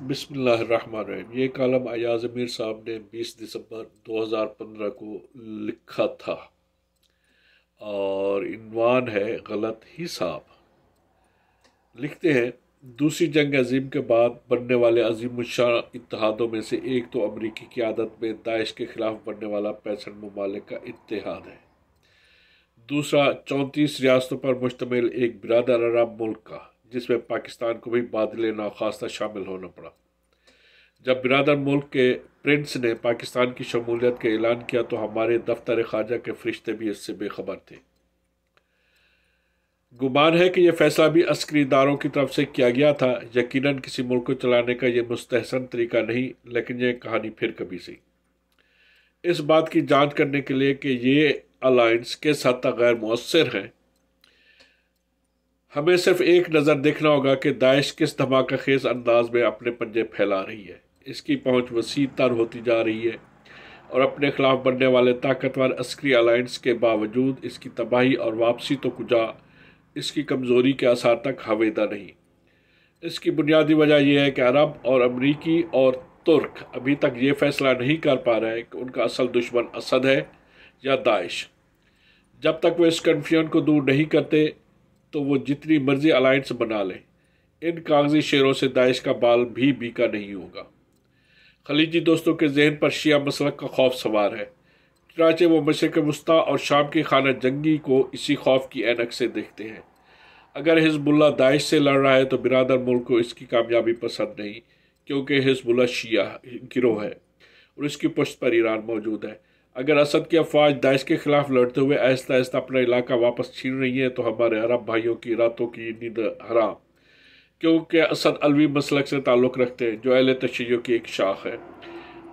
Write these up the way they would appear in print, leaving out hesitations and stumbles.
बिस्मिल्लाहिर्रहमानिर्रहीम। ये कॉलम अयाज मीर साहब ने 20 दिसंबर 2015 को लिखा था और इन्वान है गलत हिसाब। लिखते हैं, दूसरी जंग अजीम के बाद बनने वाले अजीमुशान इत्तेहादों में से एक तो अमरीकी क़यादत में दाइश के खिलाफ बनने वाला 65 ममालिक का इत्तेहाद है। दूसरा 34 रियासतों पर मुश्तमिल एक बिरादर अरब मुल्क का, जिसमें पाकिस्तान को भी बादल नाखास्ता शामिल होना पड़ा। जब बिरादर मुल्क के प्रिंस ने पाकिस्तान की शमूलियत का ऐलान किया तो हमारे दफ्तर ख़ारजा के फरिश्ते भी इससे बेखबर थे। गुमान है कि यह फैसला भी अस्करी इदारों की तरफ से किया गया था। यकीनन किसी मुल्क को चलाने का यह मुस्तहसन तरीका नहीं, लेकिन यह कहानी फिर कभी सी। इस बात की जांच करने के लिए कि ये अलायंस किस हद तक गैर मुअस्सिर है, हमें सिर्फ एक नज़र देखना होगा कि दाइश किस धमाका खेज अंदाज में अपने पंजे फैला रही है। इसकी पहुंच वसी तर होती जा रही है और अपने खिलाफ बनने वाले ताकतवर अस्करी अलायंस के बावजूद इसकी तबाही और वापसी तो कुजा, इसकी कमज़ोरी के आसार तक हवेदा नहीं। इसकी बुनियादी वजह यह है कि अरब और अमरीकी और तुर्क अभी तक ये फैसला नहीं कर पा रहे कि उनका असल दुश्मन असद है या दाइश। जब तक वो इस कन्फ्यूजन को दूर नहीं करते तो वो जितनी मर्जी अलायंस बना लें, इन कागजी शेरों से दाइश का बाल भी बीका नहीं होगा। खलीजी दोस्तों के जहन पर शिया मसलक का खौफ सवार है, चुनाचे वो मशरिक़ वस्ता और शाम की खाना जंगी को इसी खौफ की ऐनक से देखते हैं। अगर हिजबुल्लाह दाइश से लड़ रहा है तो बिरादर मुल्क को इसकी कामयाबी पसंद नहीं, क्योंकि हिजबुल्लाह शिया गिरोह है और इसकी पुश्त पर ईरान मौजूद है। अगर असद की अफवाज दाइश के खिलाफ लड़ते हुए आहिस्ता आहिस्ता अपना इलाका वापस छीन रही है तो हमारे अरब भाइयों की रातों की नींद हराम, क्योंकि असद अलवी मसलक से ताल्लुक़ रखते हैं जो अहले तशय्यो की एक शाख है।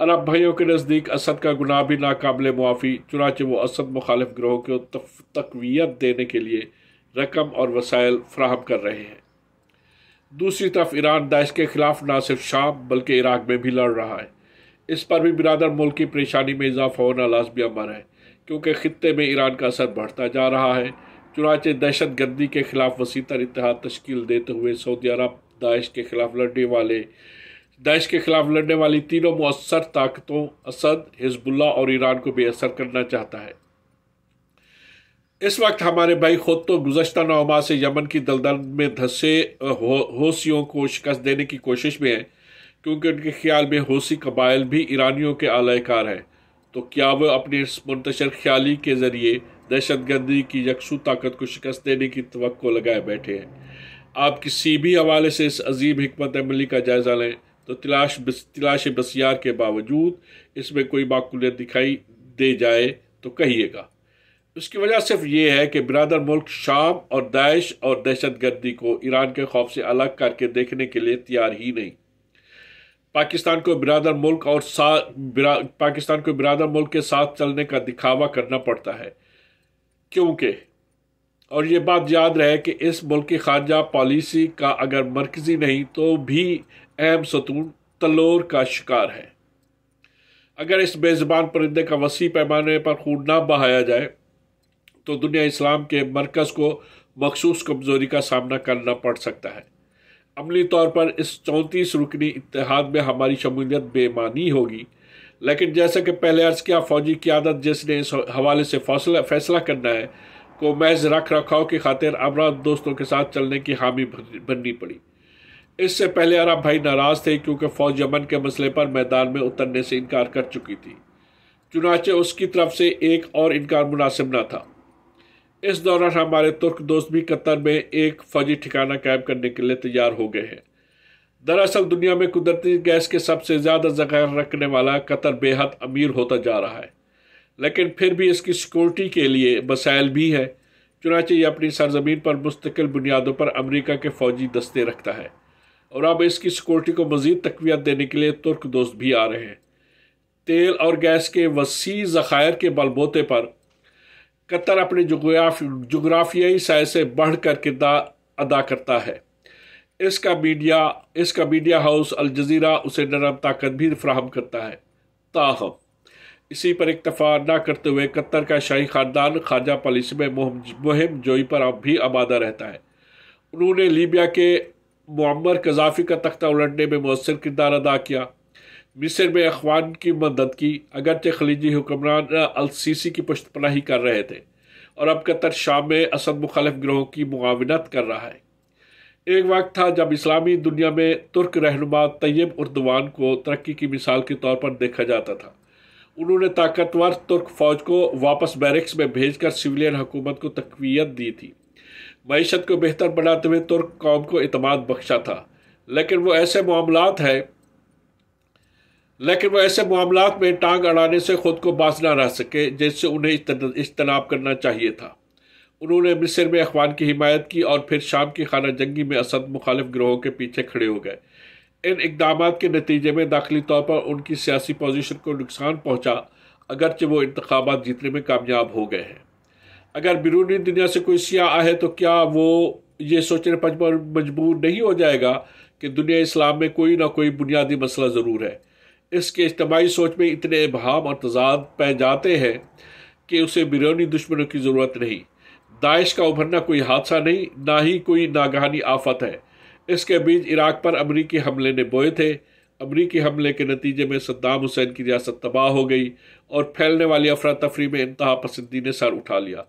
अरब भाइयों के नज़दीक असद का गुनाह भी नाकाबिल मुआफ़ी, चुनाचे वो असद मुखालिफ गिरोह को तक़वियत देने के लिए रकम और वसाइल फराहम कर रहे हैं। दूसरी तरफ ईरान दाइश के खिलाफ न सिर्फ शाम बल्कि इराक में भी लड़ रहा है। इस पर भी बिरादर मुल्क की परेशानी में इजाफा होना लाज़मी अमर है, क्योंकि खित्ते में ईरान का असर बढ़ता जा रहा है। चुनाचे दहशत गर्दी के खिलाफ वसीतर इत्तेहाद तश्कील देते हुए सऊदी अरब दाइश के खिलाफ लड़ने वाली तीनों मुअस्सर ताकतों असद, हिजबुल्लाह और ईरान को बेअसर करना चाहता है। इस वक्त हमारे भाई खुद तो गुज़श्ता 9 माह से यमन की दलदल में धंसे हौसियों को शिकस्त देने की कोशिश में हैं, क्योंकि उनके ख्याल में हौसी कबाइल भी ईरानियों के आलाकार हैं। तो क्या वह अपनी इस मुंतशर ख्याली के ज़रिए दहशतगर्दी की यकसू ताकत को शिकस्त देने की तवक्को लगाए बैठे हैं? आप किसी भी हवाले से इस अजीब हिकमत अमली का जायज़ा लें तो तलाश बसियार के बावजूद इसमें कोई माकूलियत दिखाई दे जाए तो कहिएगा। उसकी वजह सिर्फ ये है कि बिरादर मुल्क शाम और दाइश और दहशतगर्दी को ईरान के खौफ से अलग करके देखने के लिए तैयार ही नहीं। पाकिस्तान को बिरादर मुल्क के साथ चलने का दिखावा करना पड़ता है, क्योंकि और ये बात याद रहे कि इस मुल्क की खारजा पॉलिसी का अगर मरकजी नहीं तो भी अहम सतून तलोर का शिकार है। अगर इस बेज़बान परिंदे का वसी पैमाने पर खून न बहाया जाए तो दुनिया इस्लाम के मरकज़ को मखसूस कमज़ोरी का सामना करना पड़ सकता है। अमली तौर पर इस 34 रुकनी इत्तेहाद में हमारी शमूलियत बेमानी होगी, लेकिन जैसा कि पहले अर्ज़ किया, फ़ौजी क़यादत जिसने इस हवाले से फैसला करना है को महज रख रखाव की खातिर अमराद दोस्तों के साथ चलने की हामी बननी पड़ी। इससे पहले अरब भाई नाराज़ थे, क्योंकि फ़ौज यमन के मसले पर मैदान में उतरने से इनकार कर चुकी थी। चुनाचे उसकी तरफ से एक और इनकार मुनासिब न था। इस दौरान हमारे तुर्क दोस्त भी कतर में एक फौजी ठिकाना कायम करने के लिए तैयार हो गए हैं। दरअसल दुनिया में कुदरती गैस के सबसे ज़्यादा ज़ख़ायर रखने वाला कतर बेहद अमीर होता जा रहा है, लेकिन फिर भी इसकी सिक्योरिटी के लिए मसाइल भी है। चुनाचे ये अपनी सरजमीन पर मुस्तकिल बुनियादों पर अमरीका के फ़ौजी दस्ते रखता है और अब इसकी सिक्योरिटी को मज़ीद तक़वियत देने के लिए तुर्क दोस्त भी आ रहे हैं। तेल और गैस के वसी ज़ख़ायर के बलबूते पर कतर अपने जुग्राफियाई साय से बढ़कर किरदार अदा करता है। इसका मीडिया हाउस अल जज़ीरा उसे नरम ताकत भी फराहम करता है। ताहम इसी पर इक्तफा न करते हुए कतर का शाही ख़ानदान खारजा पॉलिसी में मुहिम जोई पर अब भी आमादा रहता है। उन्होंने लीबिया के मुअम्मर कज़ाफ़ी का तख्ता उलटने में मौसर किरदार अदा किया। मिस्र में अख़वान की मदद की, अगरचे खलीजी हुक्मरान अल-सीसी की पुश्तपनाही कर रहे थे, और अब कतर शाम में असद मुखालिफ गिरोह की मुआविनत कर रहा है। एक वक्त था जब इस्लामी दुनिया में तुर्क रहनुमा तैयब उर्दवान को तरक्की की मिसाल के तौर पर देखा जाता था। उन्होंने ताकतवर तुर्क फौज को वापस बैरक्स में भेजकर सिविलियन हुकूमत को तक़वियत दी थी। मईशत को बेहतर बनाते हुए तुर्क कौम को इत्मीनान बख्शा था। लेकिन वो ऐसे मामलात में टांग अड़ाने से खुद को बाज न रह सके जिससे उन्हें इज्तनाब करना चाहिए था। उन्होंने मिस्र में अख़वान की हिमायत की और फिर शाम की खाना जंगी में असद मुखालिफ गिरोह के पीछे खड़े हो गए। इन इक़दामात के नतीजे में दाखिली तौर पर उनकी सियासी पोजीशन को नुकसान पहुंचा, अगरचे वो इंतखाबात जीतने में कामयाब हो गए हैं। अगर बैरूनी दुनिया से कोई सियाह आए तो क्या वो ये सोचने पर मजबूर नहीं हो जाएगा कि दुनिया इस्लाम में कोई ना कोई बुनियादी मसला ज़रूर है। इसके इज्तिमाई सोच में इतने इबहाम और तजाद पाए जाते हैं कि उसे बैरूनी दुश्मनों की ज़रूरत नहीं। दाइश का उभरना कोई हादसा नहीं, ना ही कोई नागहानी आफत है। इसके बीच इराक पर अमरीकी हमले ने बोए थे। अमरीकी हमले के नतीजे में सद्दाम हुसैन की रियासत तबाह हो गई और फैलने वाली अफरा तफरी में इंतहा पसंदी ने सर उठा लिया।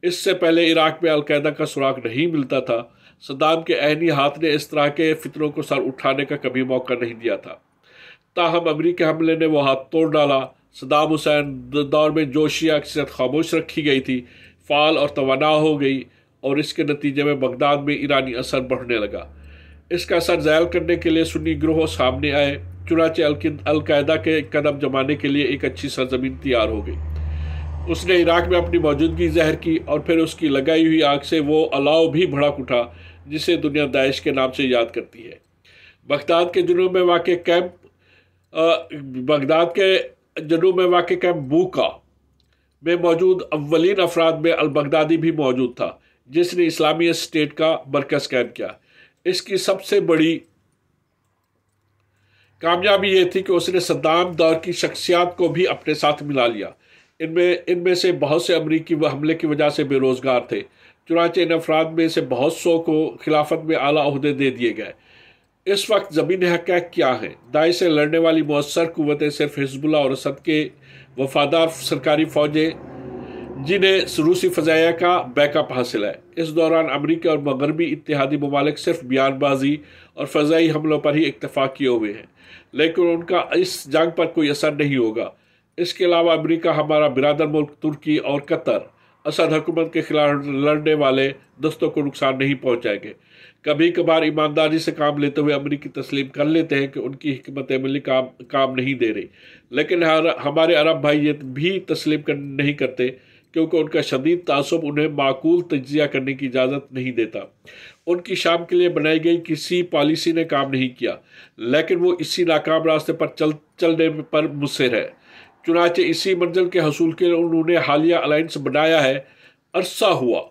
इससे पहले इराक में अलकायदा का सुराग नहीं मिलता था। सद्दाम के अहनी हाथ ने इस तरह के फितरों को सर उठाने का कभी मौका नहीं दिया था। ताहम अमरीकी हमले ने वो हाथ तोड़ डाला। सद्दाम हुसैन दौर में जोशिया अक्सरियत खामोश रखी गई थी, फाल और तवाना हो गई, और इसके नतीजे में बगदाद में ईरानी असर बढ़ने लगा। इसका असर ज़ायल करने के लिए सुन्नी गिरोह सामने आए। चुनाचे अलकायदा के कदम जमाने के लिए एक अच्छी सरजमीन तैयार हो गई। उसने इराक में अपनी मौजूदगी ज़हर की और फिर उसकी लगाई हुई आग से वो अलाव भी भड़क उठा जिसे दुनिया दाइश के नाम से याद करती है। बगदाद के जुनूब में वाक़ कैंप बूका में मौजूद अव्वलीन अफराद में अल बगदादी भी मौजूद था, जिसने इस्लामी स्टेट का मरकज कायम किया। इसकी सबसे बड़ी कामयाबी यह थी कि उसने सद्दाम दौर की शख्सियात को भी अपने साथ मिला लिया। इनमें से बहुत से अमरीकी हमले की वजह से बेरोजगार थे। चुनाचे इन अफराद में से बहुत सौ को खिलाफत में आला ओहदे दे दिए गए। इस वक्त ज़मीन हक़ाइक़ क्या है? दाइश से लड़ने वाली मौसर कुव्वतें सिर्फ हिजबुल्लाह और असद के वफादार सरकारी फ़ौजें जिन्हें रूसी फ़ज़ाइया का बैकअप हासिल है। इस दौरान अमरीका और मगरबी इत्तेहादी ममालिक सिर्फ बयानबाजी और फ़ज़ाई हमलों पर ही इत्तफ़ाक़ किए हुए हैं, लेकिन उनका इस जंग पर कोई असर नहीं होगा। इसके अलावा अमरीका हमारा बिरादर मुल्क तुर्की और कतर असद हुकूमत के खिलाफ लड़ने वाले दोस्तों को नुकसान नहीं पहुँचाएंगे। कभी कभार ईमानदारी से काम लेते हुए अमरीकी तस्लीम कर लेते हैं कि उनकी हिकमत अमली काम नहीं दे रही, लेकिन हमारे अरब भाई ये भी तस्लीम नहीं करते क्योंकि उनका शदीद तासुब उन्हें माकूल तज्जिया करने की इजाज़त नहीं देता। उनकी शाम के लिए बनाई गई किसी पॉलिसी ने काम नहीं किया, लेकिन वो इसी नाकाम रास्ते पर चलने पर मुसर है। चुनाचे इसी मंजिल के हसूल के लिए उन्होंने हालिया अलायंस बनाया है। अरसा हुआ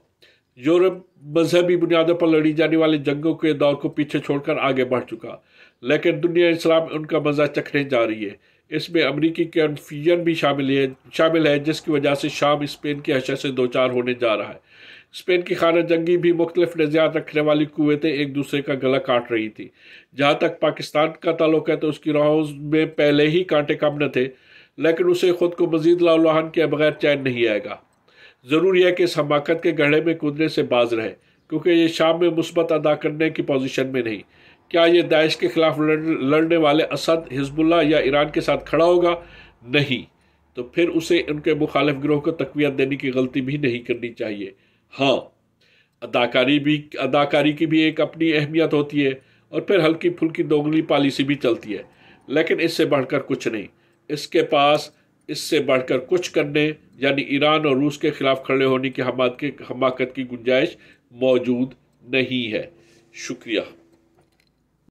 यूरोप मजहबी बुनियादों पर लड़ी जाने वाली जंगों के दौर को पीछे छोड़कर आगे बढ़ चुका, लेकिन दुनिया इस्लाम उनका मज़ा चखने जा रही है। इसमें अमरीकी कन्फ्यूजन भी शामिल है जिसकी वजह से शाम स्पेन के हशर से दो चार होने जा रहा है। स्पेन की खाना जंगी भी मुख्तलिफ नज़रियात रखने वाली कुव्वतें एक दूसरे का गला काट रही थी। जहाँ तक पाकिस्तान का ताल्लुक है तो उसकी राहों में पहले ही कांटे कम न थे, लेकिन उसे खुद को मजीद लाउलहान के बगैर चैन नहीं आएगा। ज़रूरी है कि इस हमाकत के गड्ढे में कूदने से बाज रहे, क्योंकि ये शाम में मुस्बत अदा करने की पोजीशन में नहीं। क्या ये दाइश के खिलाफ लड़ने वाले असद, हिजबुल्लाह या ईरान के साथ खड़ा होगा? नहीं। तो फिर उसे उनके मुखालिफ गिरोह को तक़वियत देने की गलती भी नहीं करनी चाहिए। हाँ, अदाकारी की भी एक अपनी अहमियत होती है और फिर हल्की फुल्की दोगली पॉलिसी भी चलती है, लेकिन इससे बढ़कर कुछ नहीं। इसके पास इससे बढ़कर कुछ करने यानी ईरान और रूस के खिलाफ खड़े होने की हमाकत की गुंजाइश मौजूद नहीं है। शुक्रिया।